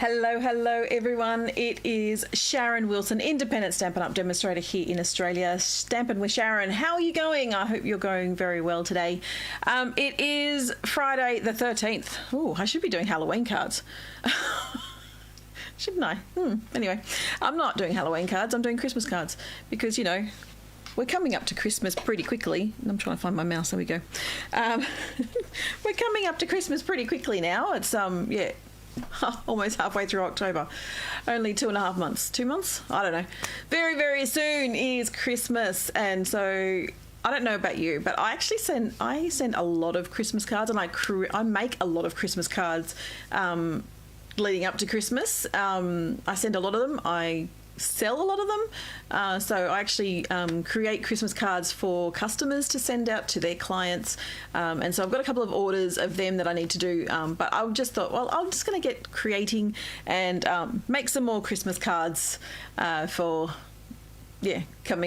Hello everyone. It is Sharon Wilson, independent Stampin' Up demonstrator here in Australia. Stampin' with Sharon. How are you going? I hope you're going very well today. It is Friday the 13th. Oh, I should be doing Halloween cards. Shouldn't I? Anyway, I'm not doing Halloween cards. I'm doing Christmas cards because, you know, we're coming up to Christmas pretty quickly. I'm trying to find my mouse. There we go. We're coming up to Christmas pretty quickly now. It's, almost halfway through October. Only 2.5 months. 2 months? I don't know. Very, very soon is Christmas. And so I don't know about you, but I actually send a lot of Christmas cards, and I make a lot of Christmas cards leading up to Christmas. I send a lot of them. I sell a lot of them. So I actually create Christmas cards for customers to send out to their clients. And so I've got a couple of orders of them that I need to do. But I just thought, well, I'm just going to get creating and make some more Christmas cards coming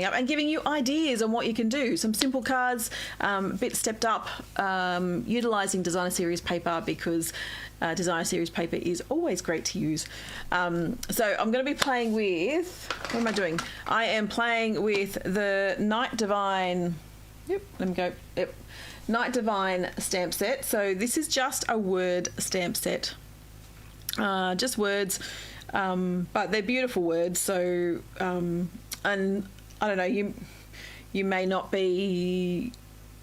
up, and giving you ideas on what you can do. Some simple cards, a bit stepped up, utilising designer series paper, because designer series paper is always great to use. So I'm going to be playing with, what am I doing? I am playing with the Night Divine, Night Divine stamp set. So this is just a word stamp set, just words, but they're beautiful words. So, and I don't know, you may not be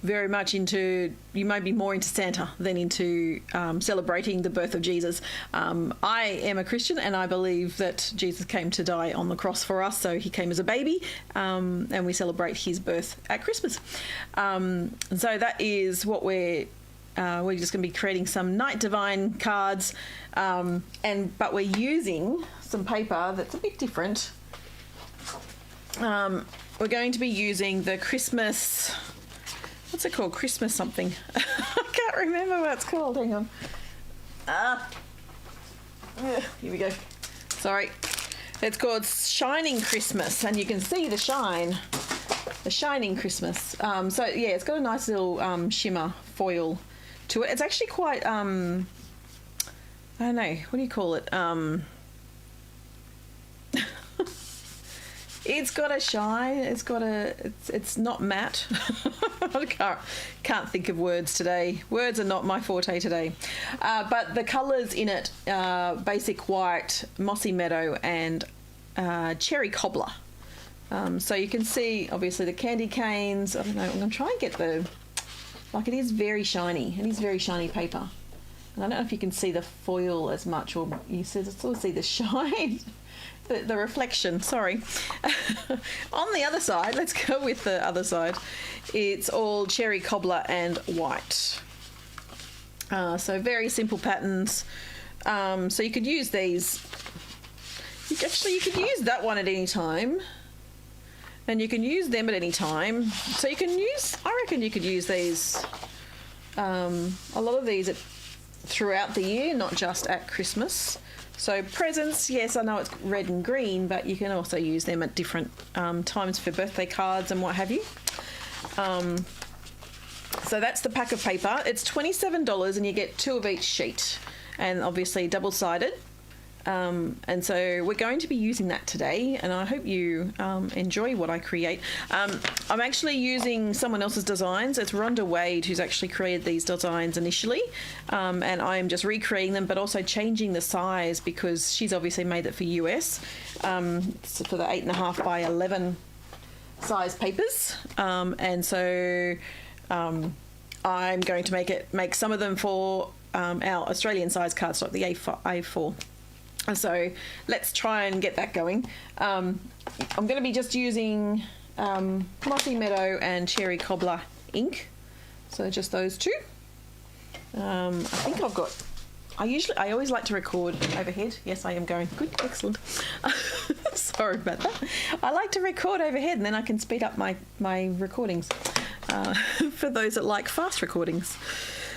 very much into, you may be more into Santa than into celebrating the birth of Jesus. I am a Christian, and I believe that Jesus came to die on the cross for us. So he came as a baby, and we celebrate his birth at Christmas. And so that is what we're just going to be creating some Night Divine cards, but we're using some paper that's a bit different. We're going to be using the Christmas, what's it called? Christmas something. I can't remember what it's called. Hang on. Here we go. Sorry. It's called Shining Christmas, and you can see the shine. The Shining Christmas. So yeah, it's got a nice little shimmer foil to it. It's actually quite, I don't know, what do you call it? It's got a shine. It's not matte. I can't think of words today. Words are not my forte today. But the colours in it are basic white, mossy meadow, and cherry cobbler. So you can see, obviously, the candy canes. I don't know. I'm going to try and get it is very shiny. It is very shiny paper. And I don't know if you can see the foil as much, or you sort of see the shine. The reflection, sorry. On the other side, let's go with the other side. It's all cherry cobbler and white. So very simple patterns. So you could use these. You could use that one at any time. And you can use them at any time. So you can use, I reckon you could use these, a lot of these throughout the year, not just at Christmas. So presents, yes, I know it's red and green, but you can also use them at different times for birthday cards and what have you. So that's the pack of paper. It's $27, and you get 2 of each sheet, and obviously double-sided. And so we're going to be using that today, and I hope you enjoy what I create. I'm actually using someone else's designs. It's Rhonda Wade who's actually created these designs initially, and I am just recreating them, but also changing the size, because she's obviously made it for US, for the 8.5 by 11 size papers, and so I'm going to make some of them for our Australian size cardstock, the A4. So let's try and get that going. I'm going to be just using Mossy Meadow and Cherry Cobbler ink. So just those two. I think I've got, I always like to record overhead. Yes, I am going. Good, excellent. Sorry about that. I like to record overhead, and then I can speed up my recordings for those that like fast recordings.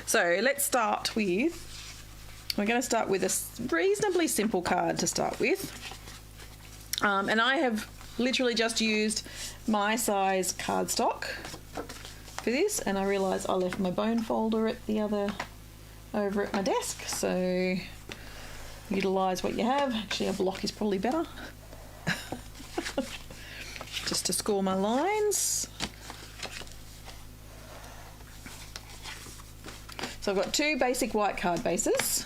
So let's start with, we're going to start with a reasonably simple card to start with. And I have literally just used my size cardstock for this, and I realise I left my bone folder over at my desk. So utilise what you have. Actually, a block is probably better. Just to score my lines. So I've got 2 basic white card bases,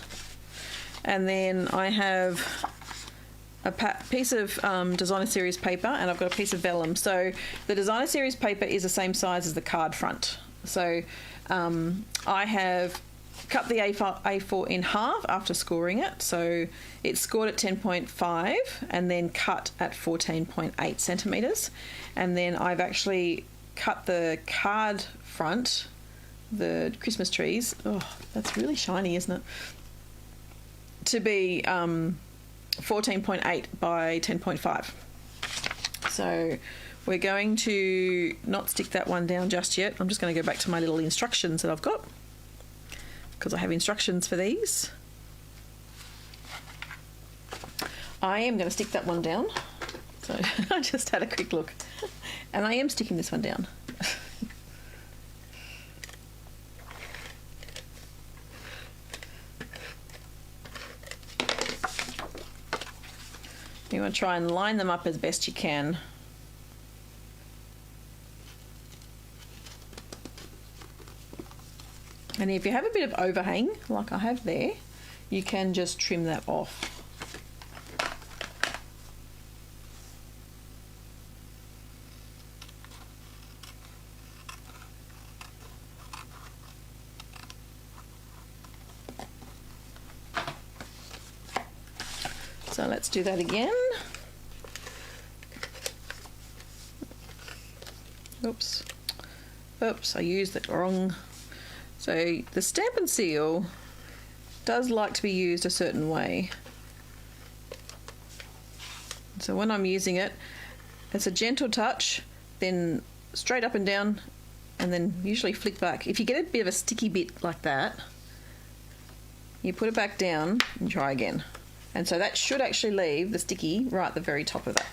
and then I have a piece of designer series paper, and I've got a piece of vellum. So the designer series paper is the same size as the card front. So I have cut the A4 in half after scoring it. So it's scored at 10.5 and then cut at 14.8 centimetres. And then I've actually cut the card front, the Christmas trees. Oh, that's really shiny, isn't it? To be 14.8 by 10.5. So we're going to not stick that one down just yet. I'm just going to go back to my little instructions that I've got, because I have instructions for these. I am going to stick that one down. So I just had a quick look. And I am sticking this one down. You want to try and line them up as best you can. And if you have a bit of overhang, like I have there, you can just trim that off. So let's do that again. Oops. Oops, I used it wrong. So the Stampin' seal does like to be used a certain way. So when I'm using it, it's a gentle touch, then straight up and down, and then usually flick back. If you get a bit of a sticky bit like that, you put it back down and try again. And so that should actually leave the sticky right at the very top of that.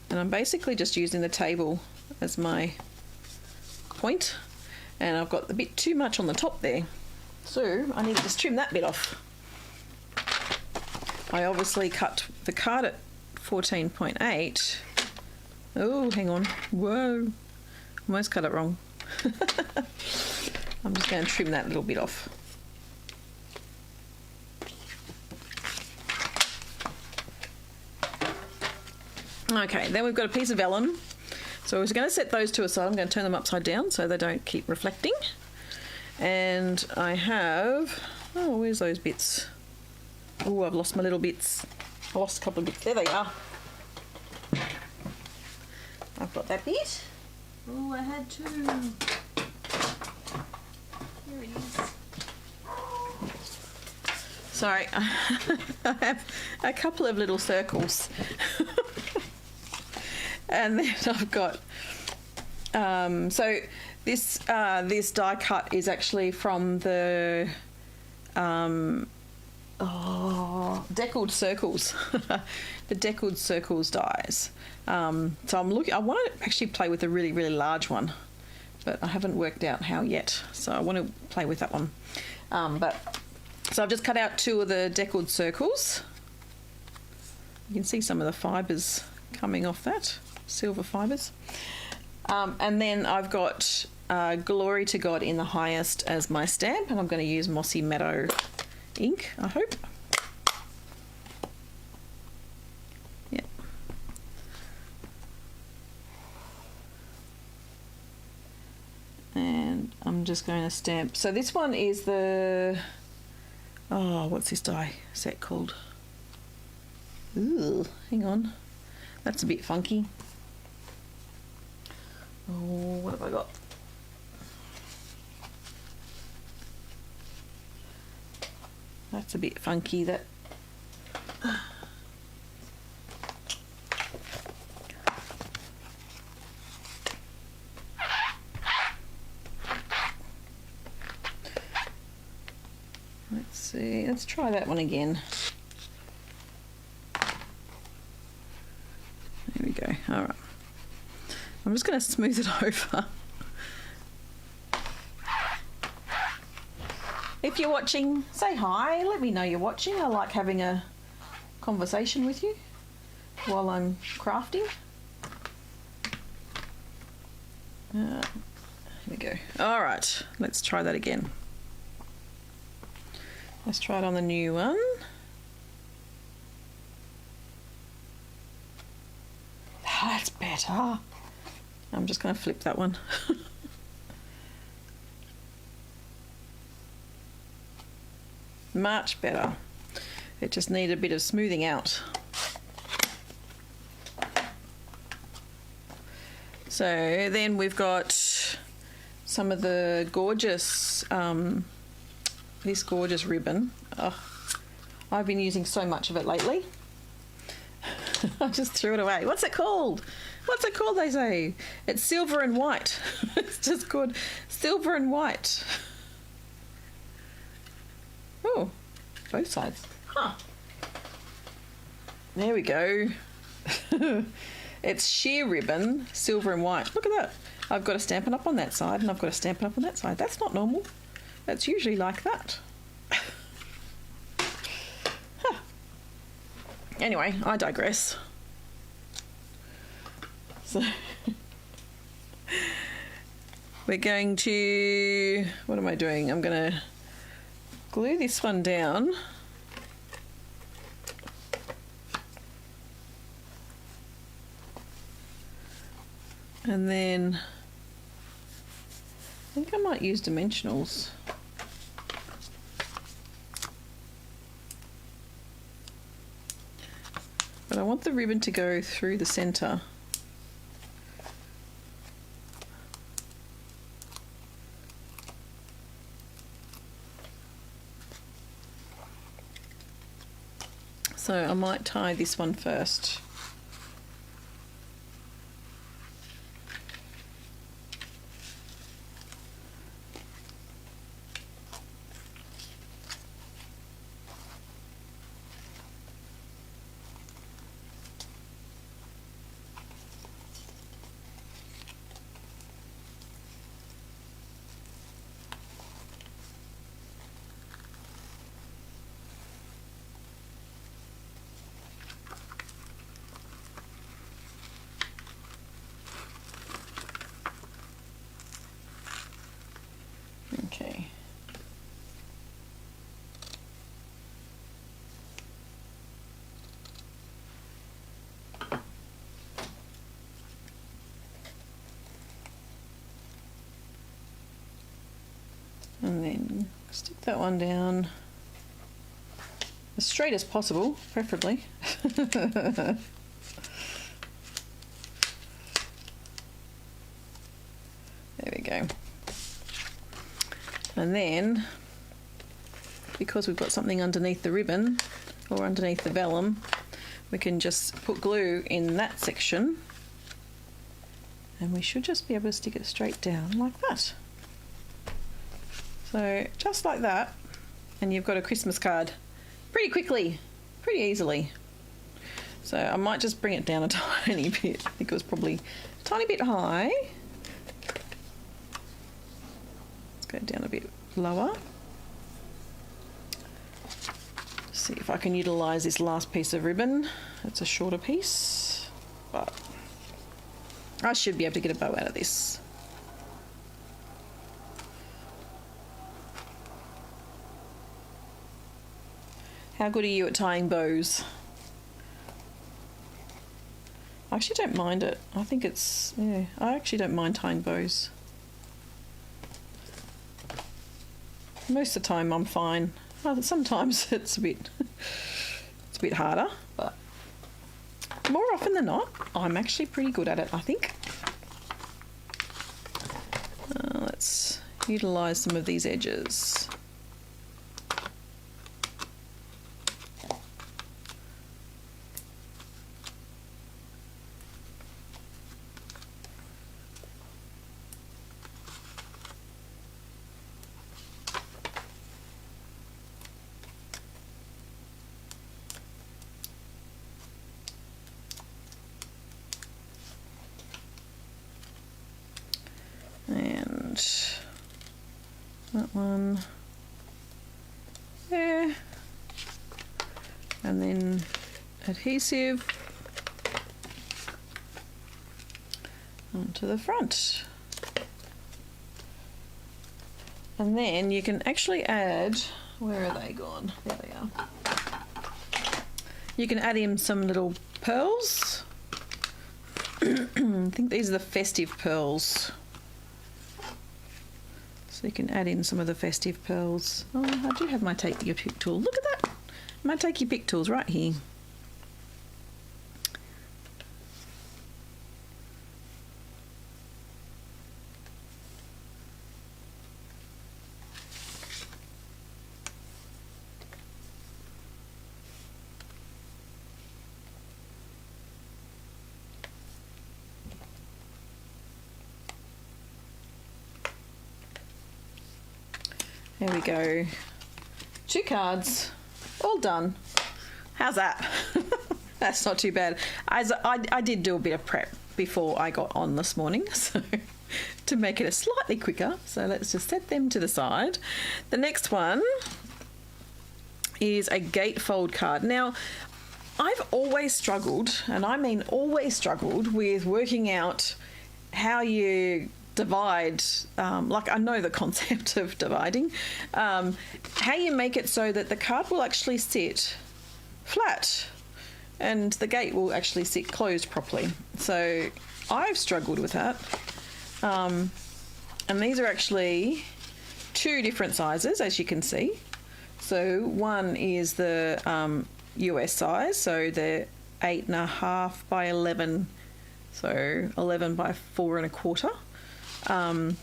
And I'm basically just using the table as my point, and I've got a bit too much on the top there, so I need to just trim that bit off. I obviously cut the card at 14.8. Oh, hang on. Whoa. Almost cut it wrong. I'm just going to trim that little bit off. Okay, then we've got a piece of vellum. So we're going to set those to a side. I'm going to turn them upside down so they don't keep reflecting. And I have... Oh, where's those bits? Oh, I've lost my little bits. I lost a couple of bits. There they are. I've got that bit. Oh, I had two. Here it is. Sorry, I have a couple of little circles. And then I've got, so this die cut is actually from the deckled circles, the deckled circles dies. So I'm looking. I want to actually play with a really, really large one, but I haven't worked out how yet. So I want to play with that one. So I've just cut out 2 of the deckled circles. You can see some of the fibres coming off that, silver fibres. And then I've got Glory to God in the Highest as my stamp, and I'm going to use Mossy Meadow ink, I hope. Yeah. And I'm just going to stamp. So this one is the... Oh, what's this die set called? Ooh, hang on. That's a bit funky. Oh, what have I got? That's a bit funky, that. Let's see, let's try that one again. There we go. All right. I'm just going to smooth it over. If you're watching, say hi. Let me know you're watching. I like having a conversation with you while I'm crafting. Here we go. All right, let's try that again. Let's try it on the new one. That's better. I'm just going to flip that one. Much better. It just needed a bit of smoothing out. So then we've got some of the gorgeous, this gorgeous ribbon. Oh, I've been using so much of it lately. I just threw it away. What's it called? What's it called, they say? It's silver and white. It's just called silver and white. Oh, both sides. Huh. There we go. It's sheer ribbon, silver and white. Look at that. I've got a Stampin' Up on that side and I've got a Stampin' Up on that side. That's not normal. That's usually like that. Huh. Anyway, I digress. So we're going to, what am I doing? I'm going to glue this one down. And then I think I might use dimensionals. But I want the ribbon to go through the center. So I might tie this one first. Okay. And then stick that one down as straight as possible, preferably. There we go. And then, because we've got something underneath the ribbon or underneath the vellum, we can just put glue in that section and we should just be able to stick it straight down like that. So just like that, and you've got a Christmas card pretty quickly, pretty easily. So I might just bring it down a tiny bit. I think it was probably a tiny bit high. Go down a bit lower. See if I can utilise this last piece of ribbon. It's a shorter piece, but I should be able to get a bow out of this. How good are you at tying bows? I actually don't mind it. I think it's, yeah, I actually don't mind tying bows. Most of the time I'm fine. Well, sometimes it's a bit harder, but more often than not, I'm actually pretty good at it, I think. Let's utilise some of these edges. And that one. there, and then adhesive onto the front. And then you can actually add, where are they gone? There they are. You can add in some little pearls. I think these are the festive pearls. So you can add in some of the festive pearls. Oh, I do have my take your pick tool. Look at that. My take your pick tool's right here. There we go. 2 cards, all done. How's that? That's not too bad. I did do a bit of prep before I got on this morning, so to make it slightly quicker. So let's just set them to the side. The next one is a gatefold card. Now, I've always struggled, and I mean always struggled, with working out how you divide, like I know the concept of dividing, how you make it so that the card will actually sit flat and the gate will actually sit closed properly. So I've struggled with that. And these are actually 2 different sizes, as you can see. So one is the US size, so they're 8.5 by 11, so 11 by 4 1/4. And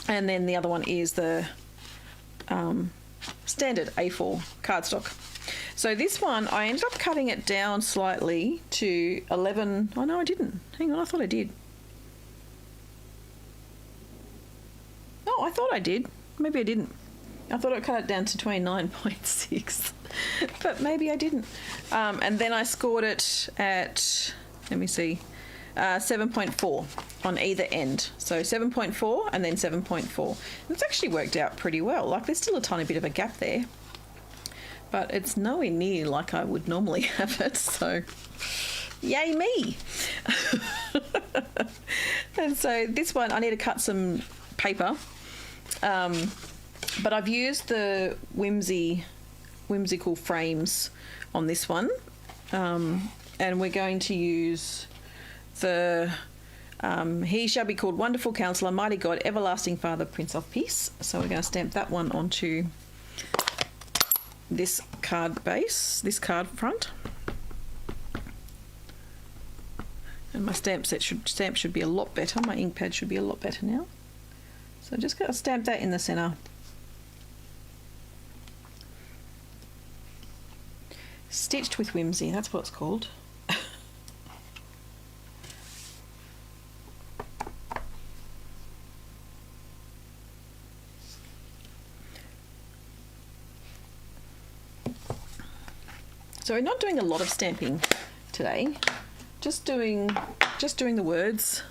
then the other one is the standard A4 cardstock. So this one, I ended up cutting it down slightly to 11. Oh no, I didn't. Hang on, I thought I did. Oh, I thought I did. Maybe I didn't. I thought I cut it down to 29.6, but maybe I didn't. And then I scored it at, let me see, 7.4 on either end. So 7.4 and then 7.4. It's actually worked out pretty well. Like, there's still a tiny bit of a gap there, but it's nowhere near like I would normally have it. So yay me. And so this one, I need to cut some paper. But I've used the whimsical frames on this one. And we're going to use the He Shall Be Called Wonderful Counselor, Mighty God, Everlasting Father, Prince of Peace. So we're going to stamp that one onto this card base, this card front. And my stamp should be a lot better. My ink pad should be a lot better now. So just got to stamp that in the centre. Stitched with Whimsy, that's what it's called. So we're not doing a lot of stamping today. Just doing the words.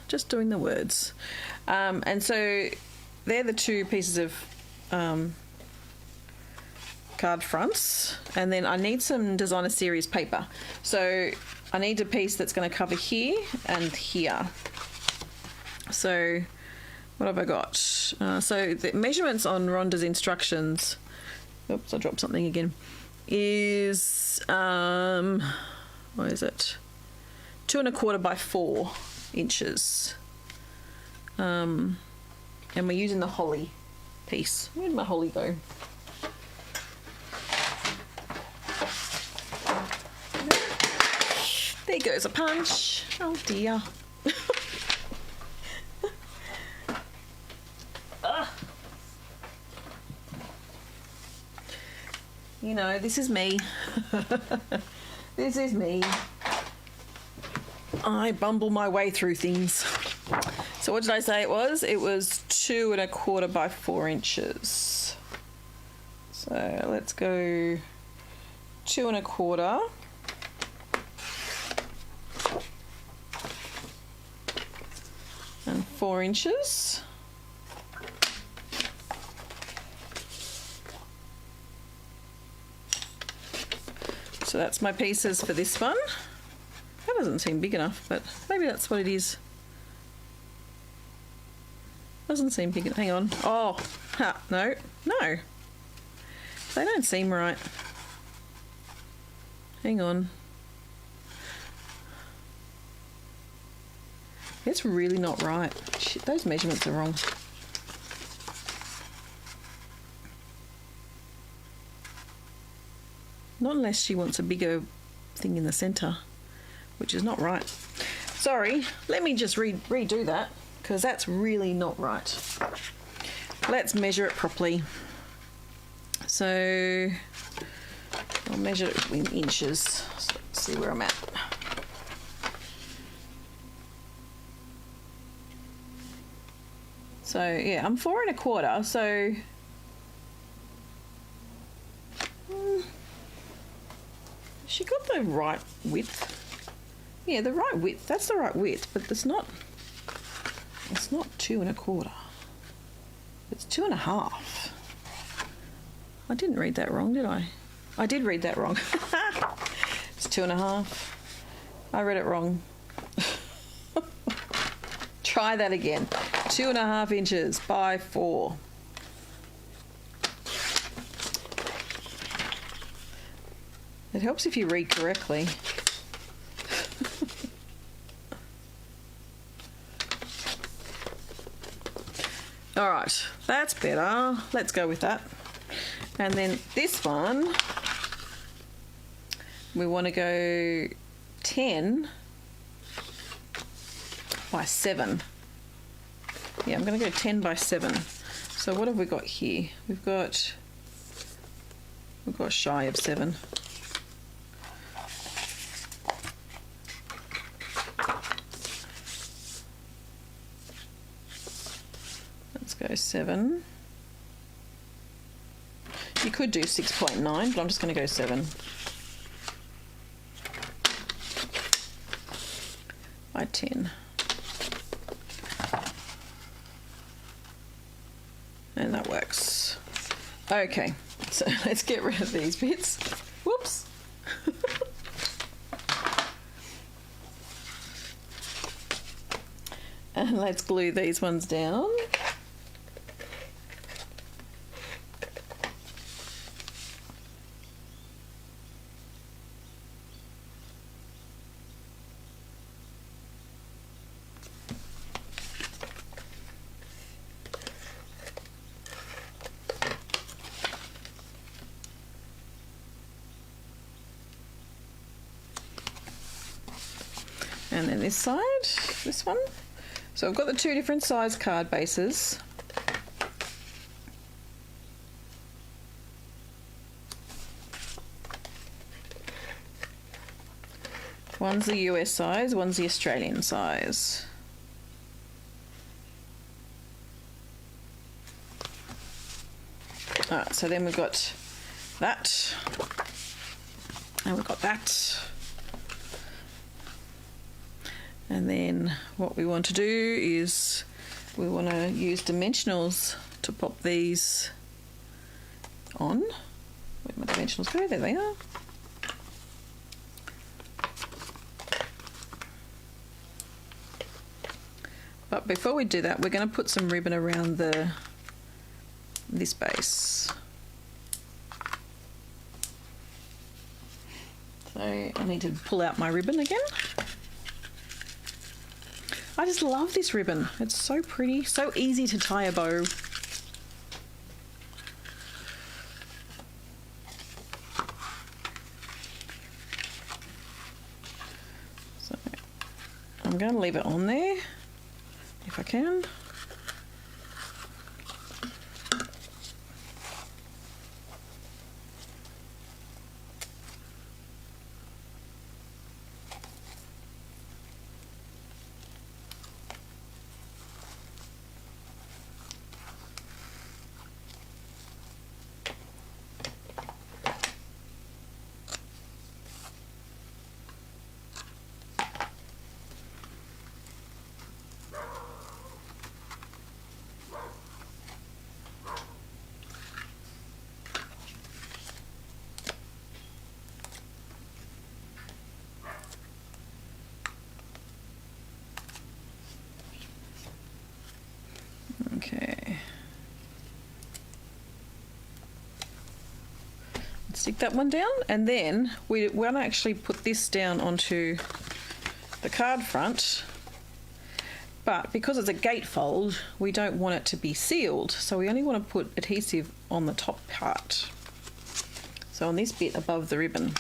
And so they're the 2 pieces of card fronts, and then I need some designer series paper. So I need a piece that's going to cover here and here. So what have I got? So the measurements on Rhonda's instructions, oops, I dropped something again, is what is it, 2 1/4 by 4 inches. And we're using the holly piece. Where did my holly go? There goes a punch. Oh dear. You know, this is me. This is me. I bumble my way through things. So what did I say it was? It was 2 1/4 by 4 inches. So let's go 2 1/4. And 4 inches. So that's my pieces for this one. That doesn't seem big enough, but maybe that's what it is. Doesn't seem big enough. Hang on. Oh, no. They don't seem right. Hang on. It's really not right. Shit, those measurements are wrong. Not unless she wants a bigger thing in the centre, which is not right. Sorry, let me just redo that, because that's really not right. Let's measure it properly. So I'll measure it in inches, so let's see where I'm at. So yeah, I'm 4 1/4, so she got the right width. Yeah, the right width. That's the right width, but it's not 2 1/4. It's 2 1/2. I didn't read that wrong, did I? I did read that wrong. It's 2 1/2. I read it wrong. Try that again. 2 1/2 inches by 4. It helps if you read correctly. All right, that's better. Let's go with that. And then this one, we want to go 10 by 7. Yeah, I'm going to go 10 by 7. So what have we got here? We've got shy of 7. Let's go 7. You could do 6.9, but I'm just going to go 7. By 10. And that works. Okay, so let's get rid of these bits. Whoops. And let's glue these ones down. And then this side, this one. So I've got the 2 different size card bases. One's the US size, one's the Australian size. Alright, so then we've got that, and we've got that. And then what we want to do is we want to use dimensionals to pop these on. Where'd my dimensionals go? There they are. But before we do that, we're going to put some ribbon around this base. So I need to pull out my ribbon again. I just love this ribbon. It's so pretty, so easy to tie a bow. So I'm going to leave it on there if I can. Stick that one down, and then we want to actually put this down onto the card front, but because it's a gatefold, we don't want it to be sealed, so we only want to put adhesive on the top part, so on this bit above the ribbon.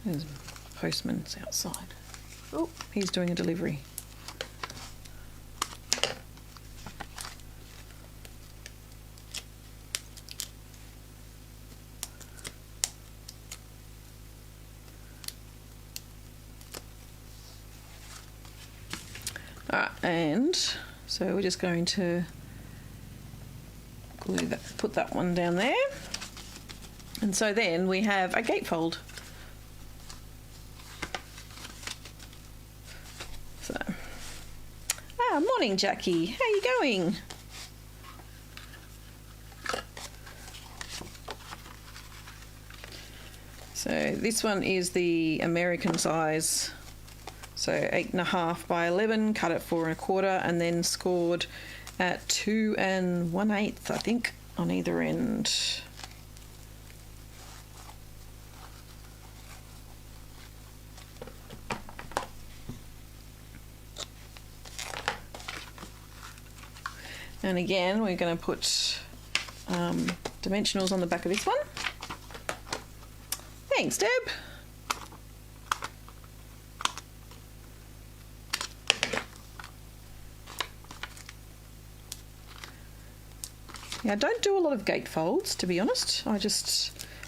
There's postman's outside. Oh, he's doing a delivery. And so we're just going to glue that, put that one down there. And so then we have a gatefold. So, morning Jackie, how you going? So this one is the American size. So 8.5 by 11, cut at 4 1/4, and then scored at 2 1/8, I think, on either end. And again, we're going to put dimensionals on the back of this one. Thanks, Deb. Yeah, I don't do a lot of gatefolds, to be honest. I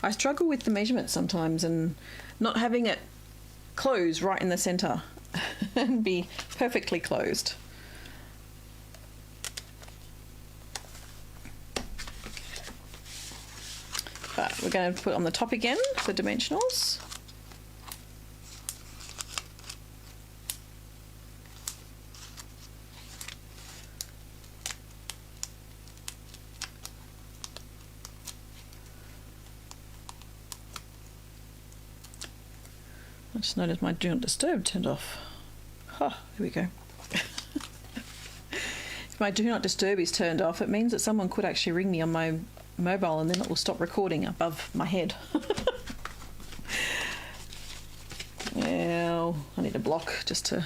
struggle with the measurements sometimes, and not having it close right in the centre and be perfectly closed. But we're going to put on the top again the dimensionals. I just noticed my Do Not Disturb turned off. Oh, there we go. If my Do Not Disturb is turned off, it means that someone could actually ring me on my mobile, and then it will stop recording above my head. Now, I need a block just to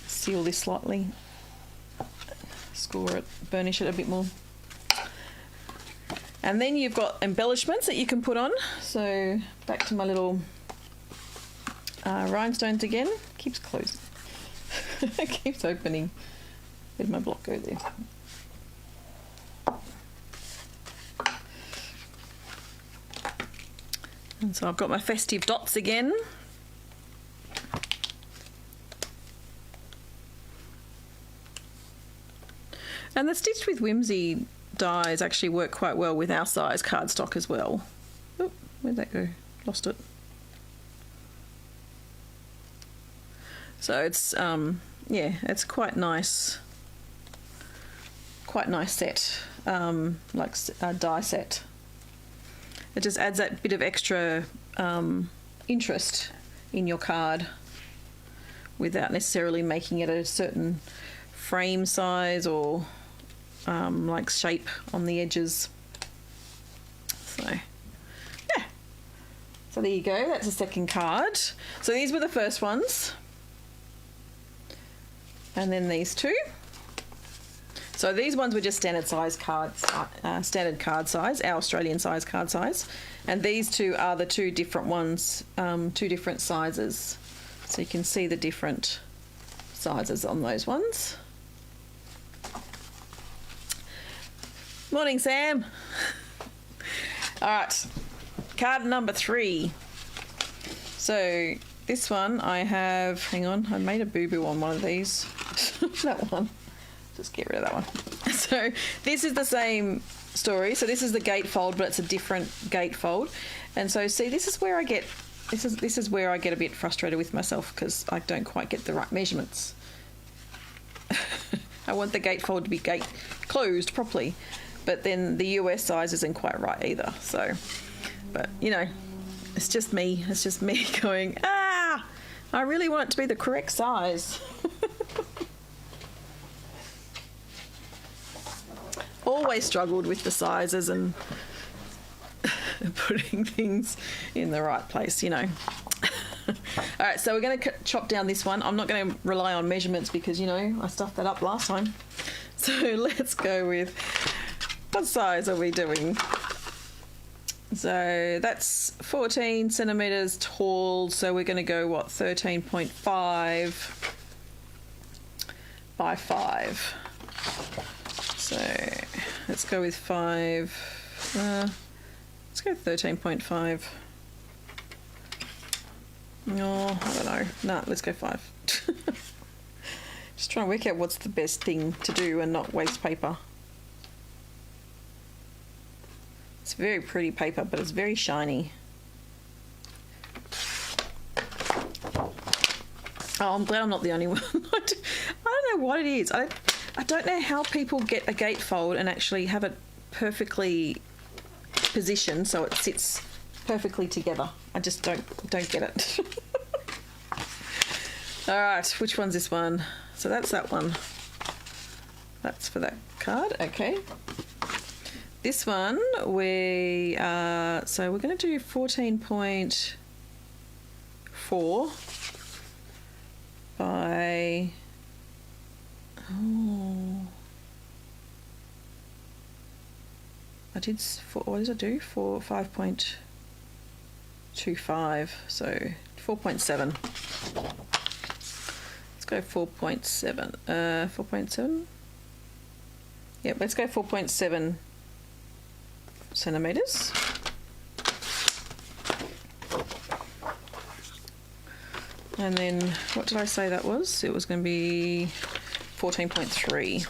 seal this slightly. Score it, burnish it a bit more. And then you've got embellishments that you can put on. So back to my little rhinestones again. Keeps closing. It keeps opening. Where'd my block go there? And so I've got my festive dots again. And the Stitched with Whimsy dies actually work quite well with our size cardstock as well. Oh, where'd that go? Lost it. So it's yeah, it's quite nice set, like a die set. It just adds that bit of extra interest in your card without necessarily making it a certain frame size or like shape on the edges. So yeah, so there you go, that's the second card. So these were the first ones, and then these two. So these ones were just standard size cards, standard card size, our Australian size card size, and these two are the two different ones, two different sizes. So you can see the different sizes on those ones. Morning, Sam. All right, card number 3. So this one I have, hang on, I made a boo-boo on one of these. That one. Just get rid of that one. So this is the same story. So this is the gatefold, but it's a different gatefold. And so see, this is where I get a bit frustrated with myself, because I don't quite get the right measurements. I want the gatefold to be closed properly, but then the US size isn't quite right either. So, but you know, it's just me. It's just me going, I really want it to be the correct size. Always struggled with the sizes and putting things in the right place, you know. All right, so we're going to chop down this one. I'm not going to rely on measurements because, you know, I stuffed that up last time. So let's go with, what size are we doing? So that's 14 centimetres tall, so we're going to go, what, 13.5 by 5. So let's go with 5. Let's go 13.5. No, I don't know. Nah, let's go 5. Just trying to work out what's the best thing to do and not waste paper. It's very pretty paper, but it's very shiny. Oh, I'm glad I'm not the only one. I don't know what it is. I don't know how people get a gatefold and actually have it perfectly positioned so it sits perfectly together. I just don't get it. All right, which one's this one? So that's that one. That's for that card. Okay. This one so we're going to do 14.4 by what did I do? 5.25, so 4.7. Let's go 4.7. 4.7. Yep, let's go 4.7 centimeters. And then what did I say that was? It was going to be 14.3.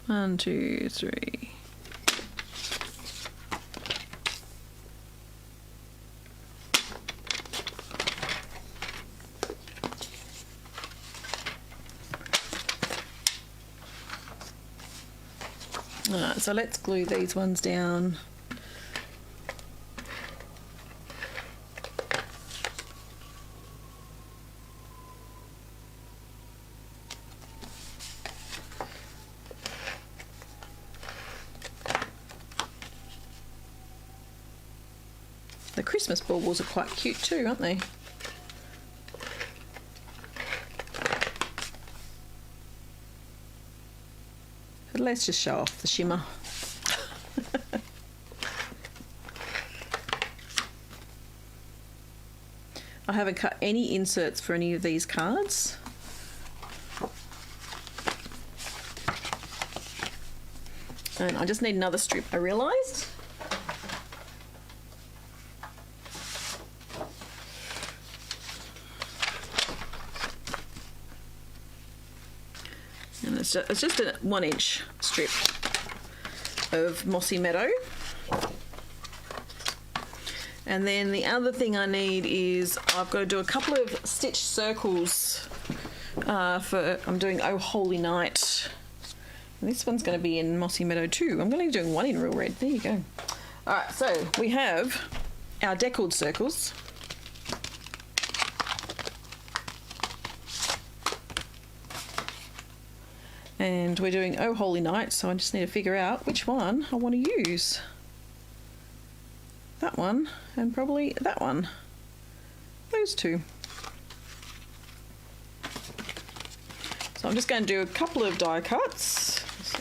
1, 2, 3. Alright, so let's glue these ones down. The Christmas baubles are quite cute too, aren't they? But let's just show off the shimmer. I haven't cut any inserts for any of these cards. And I just need another strip, I realised. And it's just a 1-inch strip of Mossy Meadow. And then the other thing I need is I've got to do a couple of stitch circles I'm doing Oh Holy Night. And this one's going to be in Mossy Meadow too. I'm going to be doing one in Real Red. There you go. All right, so we have our deckled circles. And we're doing Oh Holy Night, so I just need to figure out which one I want to use. That one, and probably that one. Those two. So I'm just going to do a couple of die cuts. So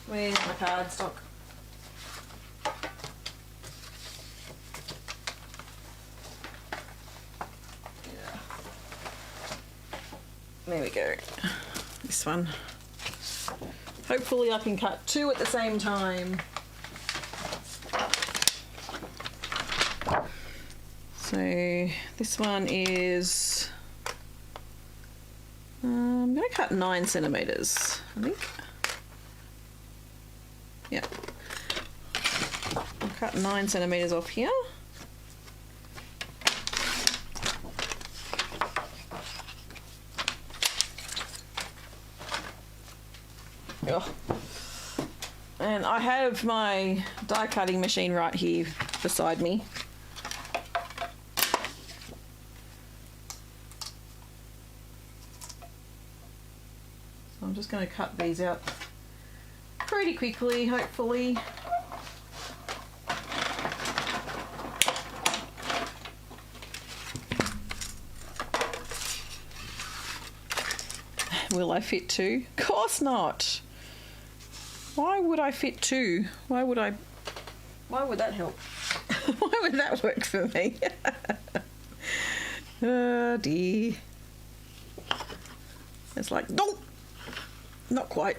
where's my cardstock? There we go. This one. Hopefully I can cut two at the same time. So this one is, I'm going to cut 9 centimeters, I think. Yeah. I'll cut 9 centimeters off here. Oh. And I have my die cutting machine right here beside me. So I'm just going to cut these out pretty quickly, hopefully. Will I fit two? Of course not. Why would I fit two? Why would that help? Why would that work for me? Oh dear. It's like, nope, not quite.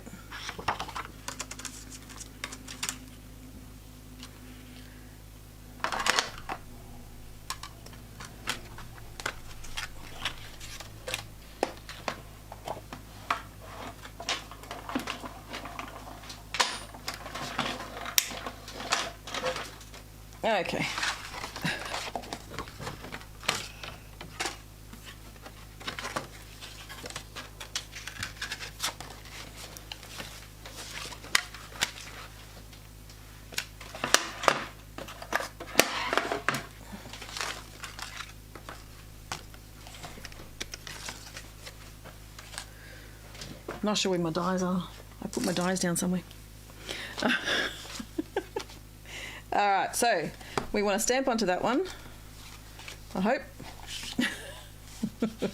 Okay. Not sure where my dies are. I put my dies down somewhere. Alright, so we want to stamp onto that one, I hope. There's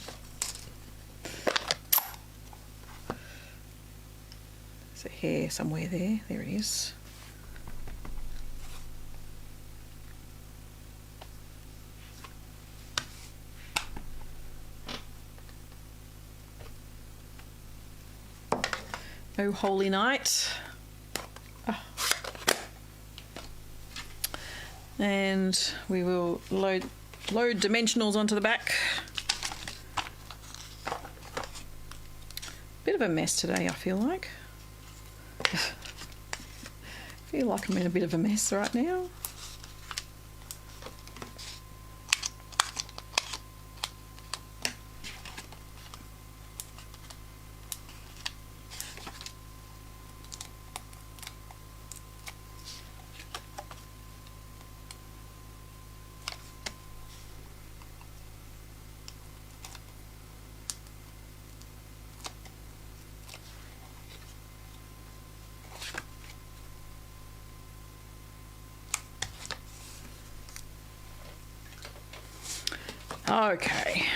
a hair somewhere there. There it is. Oh, holy night. Oh. And we will load dimensionals onto the back. Bit of a mess today, I feel like. I feel like I'm in a bit of a mess right now. Okay,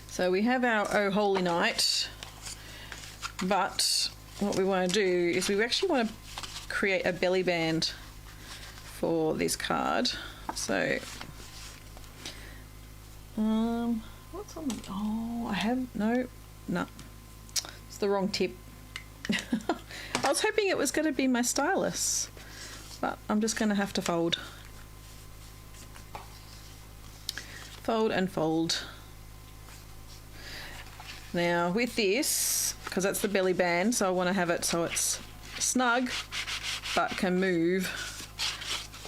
so we have our Oh Holy Night, but what we want to do is we actually want to create a belly band for this card. So, what's on the, oh, I have, no, it's the wrong tip. I was hoping it was going to be my stylus, but I'm just going to have to fold. Fold and fold. Now with this, because that's the belly band, so I want to have it so it's snug but can move,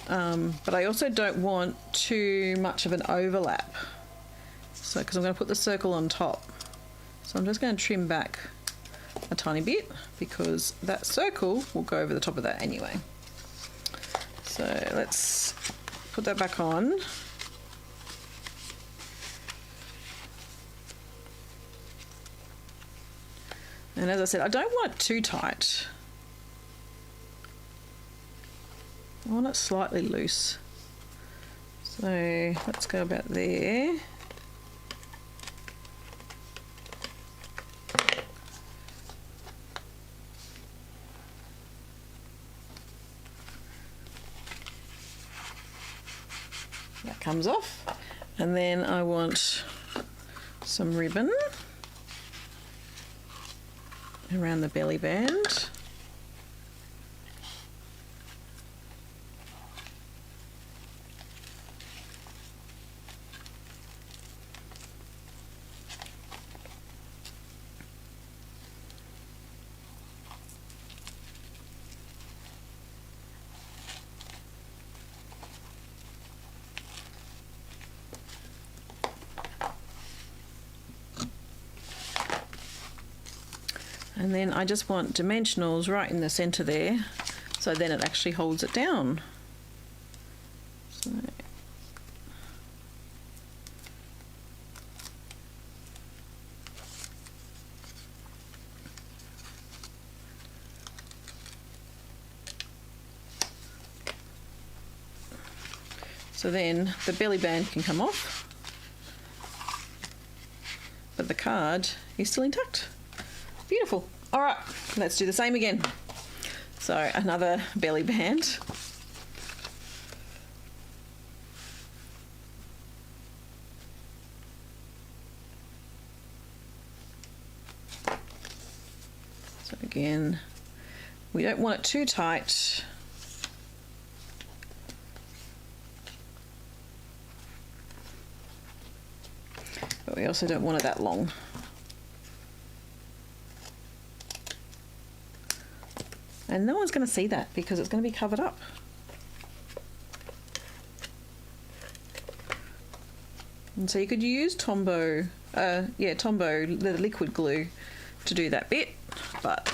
but I also don't want too much of an overlap, so because I'm going to put the circle on top, so I'm just going to trim back a tiny bit because that circle will go over the top of that anyway. So let's put that back on. And as I said, I don't want it too tight. I want it slightly loose. So let's go about there. That comes off. And then I want some ribbon around the belly band. And then I just want dimensionals right in the center there, so then it actually holds it down. So then the belly band can come off, but the card is still intact. Beautiful. All right, let's do the same again. So another belly band. So again, we don't want it too tight. But we also don't want it that long. And no one's going to see that because it's going to be covered up. And so you could use Tombow, Tombow, the liquid glue to do that bit, but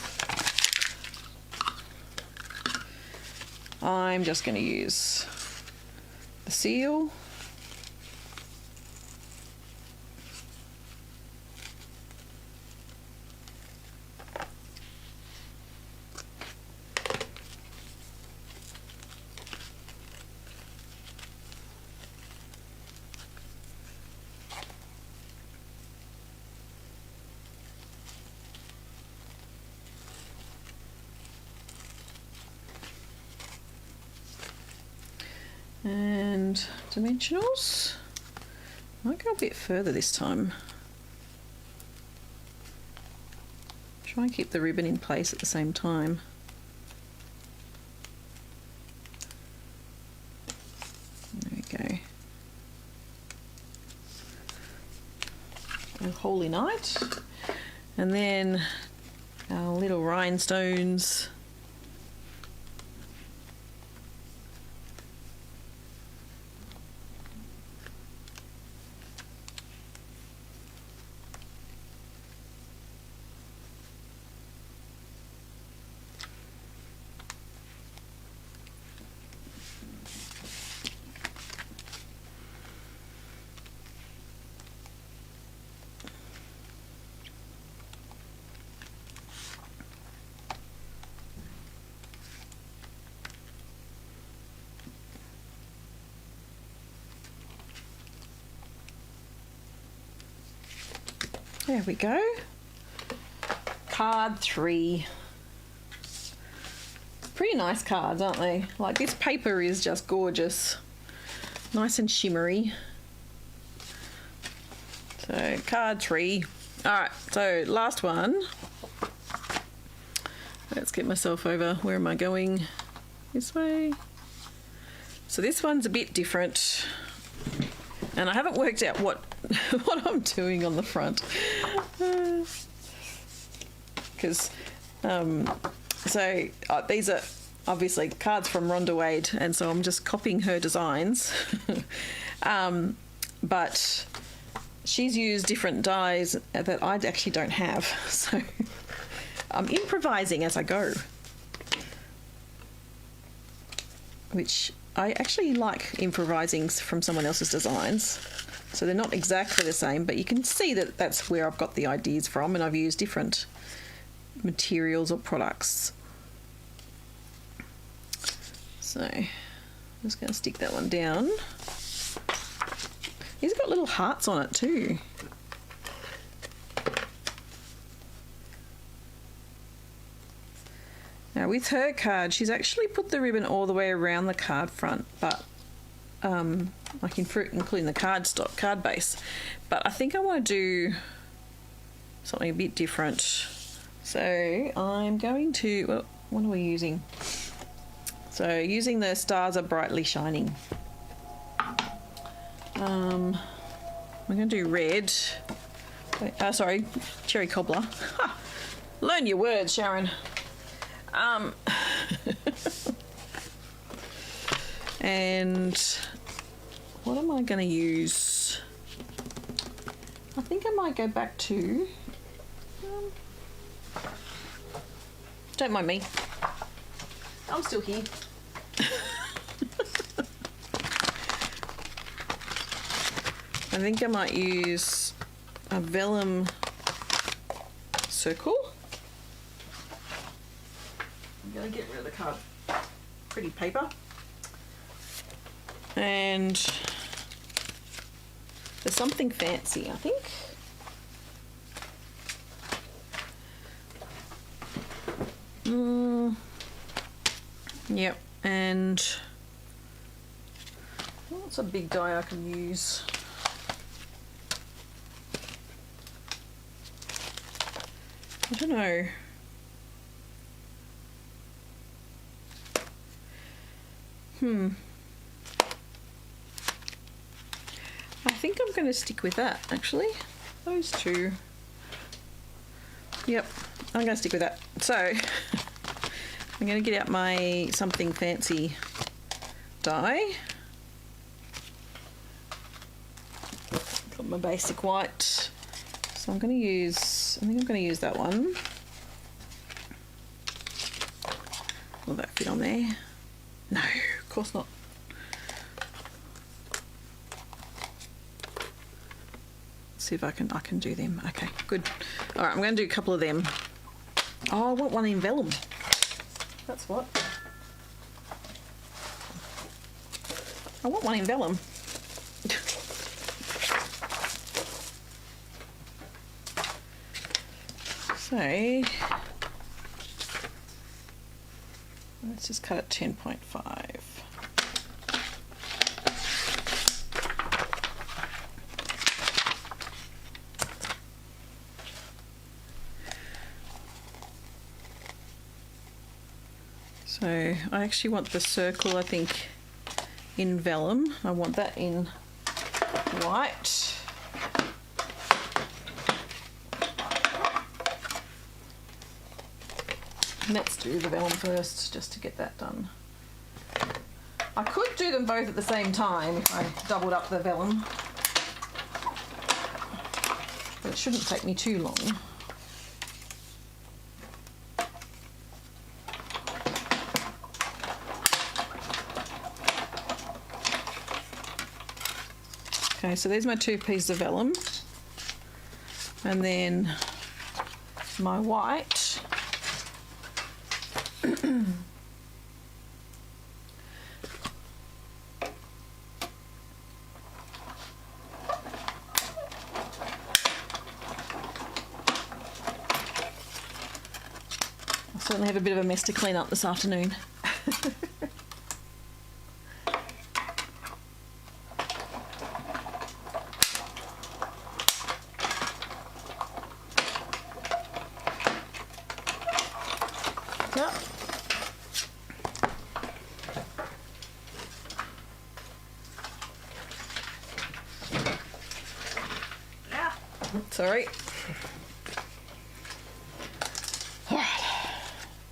I'm just going to use the seal. And dimensionals, might go a bit further this time. Try and keep the ribbon in place at the same time. There we go. A holy night. And then our little rhinestones. There we go. Card 3. Pretty nice cards, aren't they? Like, this paper is just gorgeous. Nice and shimmery. So, card 3. Alright, so last one. Let's get myself over. Where am I going? This way. So this one's a bit different. And I haven't worked out what I'm doing on the front. Because, these are obviously cards from Rhonda Wade, and so I'm just copying her designs. But she's used different dies that I actually don't have. So I'm improvising as I go. Which I actually like improvising from someone else's designs. So they're not exactly the same, but you can see that that's where I've got the ideas from, and I've used different materials or products. So I'm just going to stick that one down. It's got little hearts on it too. Now with her card, she's actually put the ribbon all the way around the card front, but like including the card base. But I think I want to do something a bit different. So I'm going to, well, what are we using? So using the Stars Are Brightly Shining. I'm going to do red. Sorry, cherry cobbler. Ha! Learn your words, Sharon. And what am I going to use? I think I might go back to Don't mind me. I'm still here. I think I might use a vellum circle. I'm going to get rid of the card. Pretty paper. And there's something fancy, I think. Yep, and what's a big die I can use? I don't know. I think I'm going to stick with that, actually. Those two. Yep, I'm going to stick with that. So, I'm going to get out my something fancy die. Got my basic white. So I'm going to use, I think I'm going to use that one. Will that fit on there? No, of course not. See if I can do them. Okay, good. All right, I'm going to do a couple of them. Oh, I want one in vellum. That's what. I want one in vellum. So let's just cut it 10.5. So I actually want the circle, I think, in vellum. I want that in white. Let's do the vellum first, just to get that done. I could do them both at the same time if I doubled up the vellum, but it shouldn't take me too long. Okay, so there's my two pieces of vellum, and then my white. I certainly have a bit of a mess to clean up this afternoon. Yep. Sorry. All right.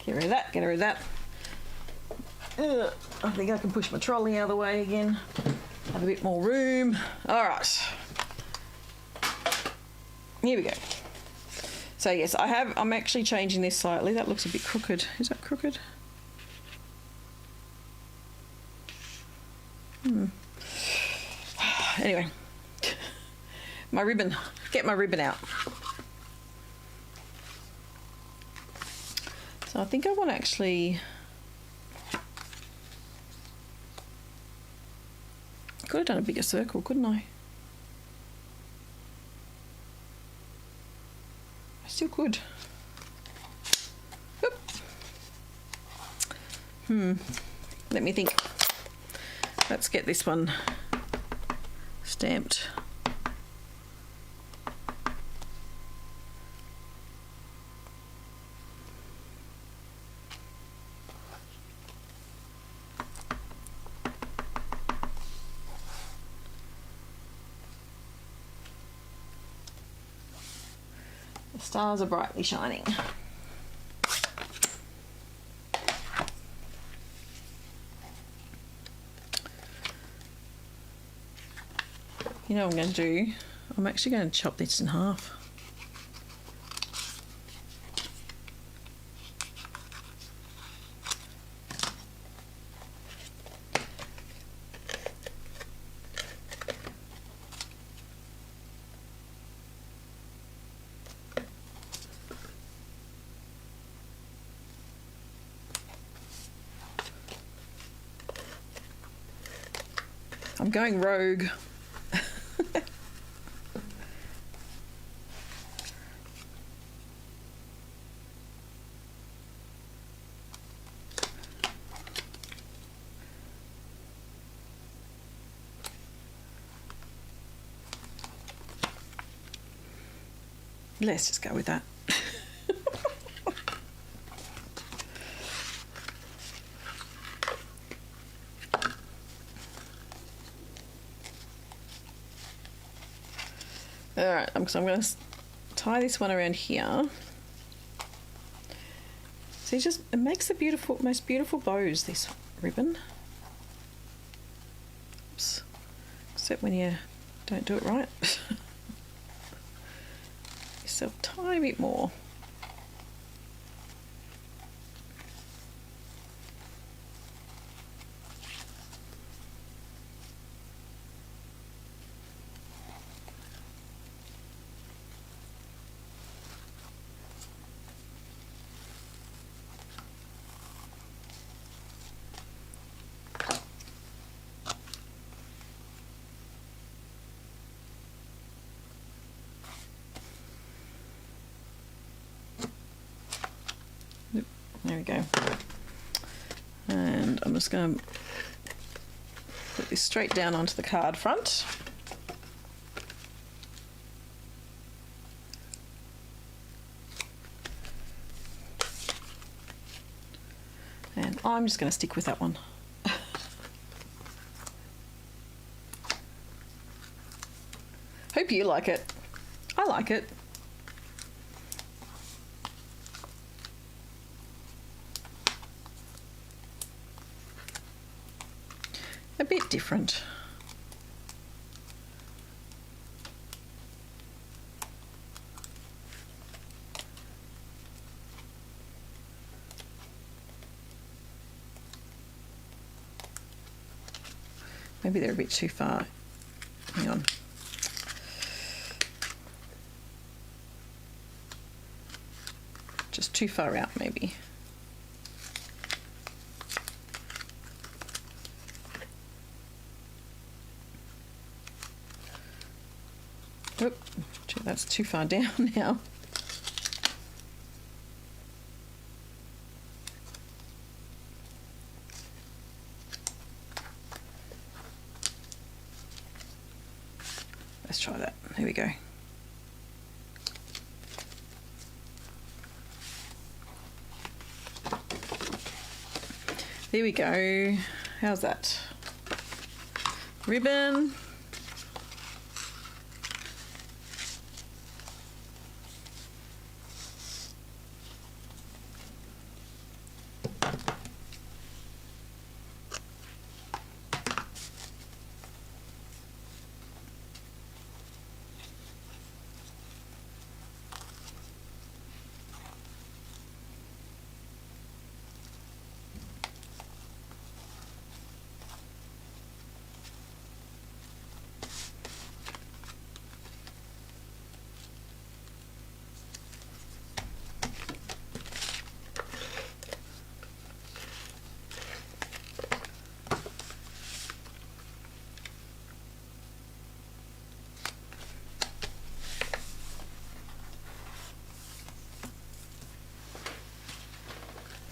Get rid of that, get rid of that. I think I can push my trolley out of the way again. Have a bit more room. All right. Here we go. So yes, I'm actually changing this slightly. That looks a bit crooked. Is that crooked? Anyway, my ribbon. Get my ribbon out. So I think I want to actually... Could have done a bigger circle, couldn't I? I still could. Oop. Let me think. Let's get this one stamped. The stars are brightly shining. You know what I'm going to do? I'm actually going to chop this in half. I'm going rogue. Let's just go with that. All right, so I'm going to tie this one around here. See, it makes the most beautiful bows, this ribbon. Oops. Except when you don't do it right. Yourself a tiny bit more. There we go. And I'm just going to put this straight down onto the card front. And I'm just going to stick with that one. Hope you like it. I like it. A bit different. Maybe they're a bit too far. Hang on. Just too far out, maybe. Oop, that's too far down now. Let's try that. Here we go. There we go. How's that? Ribbon.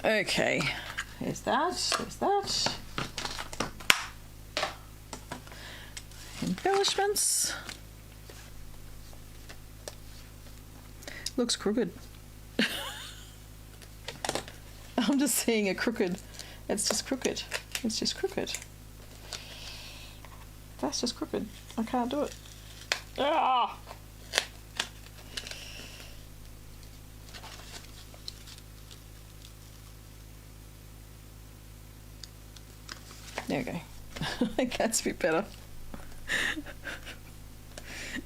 Okay, there's that. Embellishments. Looks crooked. I'm just seeing a crooked. It's just crooked. It's just crooked. That's just crooked. I can't do it. Ah! There we go. I think that's a bit better.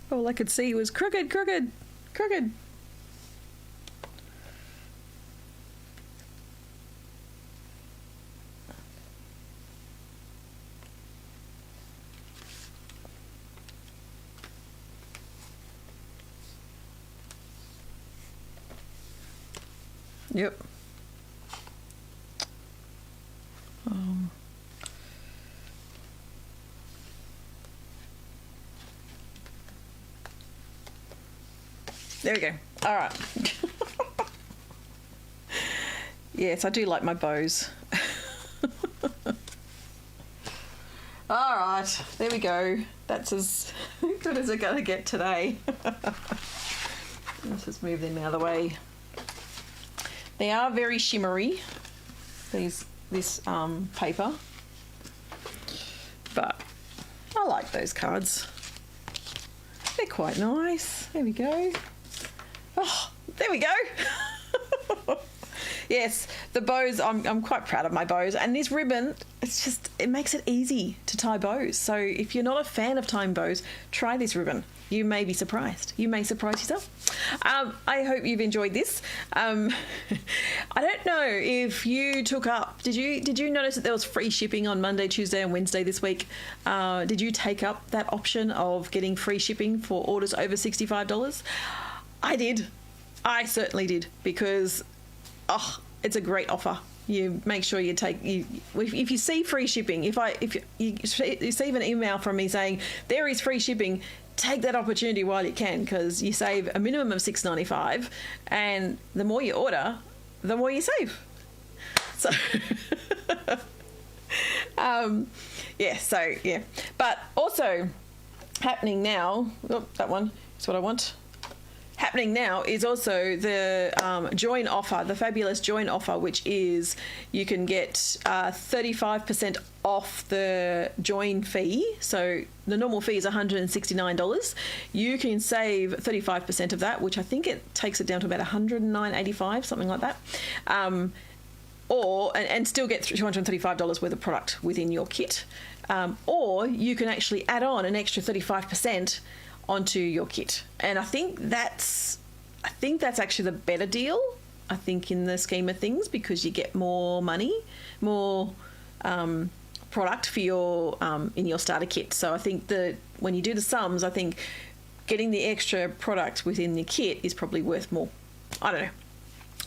All I could see was crooked, crooked, crooked. Yep. There we go. All right. Yes, I do like my bows. All right, there we go. That's as good as it's going to get today. Let's just move them out of the way. They are very shimmery, this paper, but I like those cards. They're quite nice. There we go. Oh, there we go. Yes, the bows, I'm quite proud of my bows. And this ribbon, it makes it easy to tie bows. So if you're not a fan of tying bows, try this ribbon. You may be surprised. You may surprise yourself. I hope you've enjoyed this. I don't know if you took up, did you notice that there was free shipping on Monday, Tuesday and Wednesday this week? Did you take up that option of getting free shipping for orders over $65? I did. I certainly did, because it's a great offer. You make sure you take, if you see free shipping, if you receive an email from me saying there is free shipping, take that opportunity while you can, because you save a minimum of $6.95, and the more you order, the more you save. So, yeah. But also happening now, that one is what I want. Happening now is also the join offer, the fabulous join offer, which is you can get 35% off the join fee. So the normal fee is $169. You can save 35% of that, which I think it takes it down to about $109.85, something like that. And still get $235 worth of product within your kit. Or you can actually add on an extra 35% onto your kit, and I think that's actually the better deal, I think, in the scheme of things, because you get more money, more product for your in your starter kit. So I think that when you do the sums, I think getting the extra product within the kit is probably worth more. I don't know.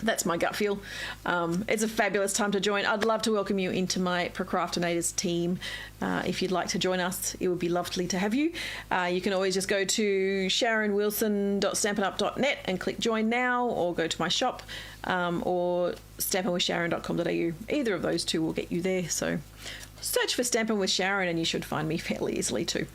That's my gut feel. It's a fabulous time to join. I'd love to welcome you into my Procrastinators team. If you'd like to join us, it would be lovely to have you. You can always just go to sharonwilson.stampinup.net and click join now, or go to my shop, or stampinwithsharon.com.au. Either of those two will get you there. So search for Stampin' with Sharon and you should find me fairly easily too.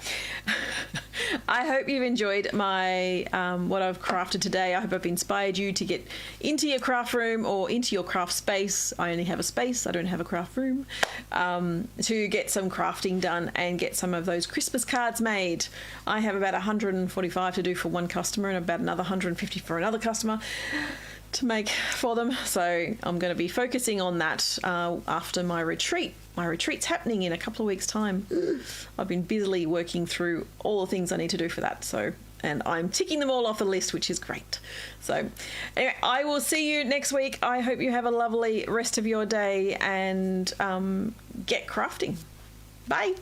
I hope you've enjoyed my what I've crafted today. I hope I've inspired you to get into your craft room or into your craft space. I only have a space, I don't have a craft room. To get some crafting done and get some of those Christmas cards made. I have about 145 to do for one customer and about another 150 for another customer to make for them. So I'm going to be focusing on that after my retreat. My retreat's happening in a couple of weeks' time. I've been busily working through all the things I need to do for that. So, and I'm ticking them all off the list, which is great. So anyway, I will see you next week. I hope you have a lovely rest of your day and get crafting. Bye.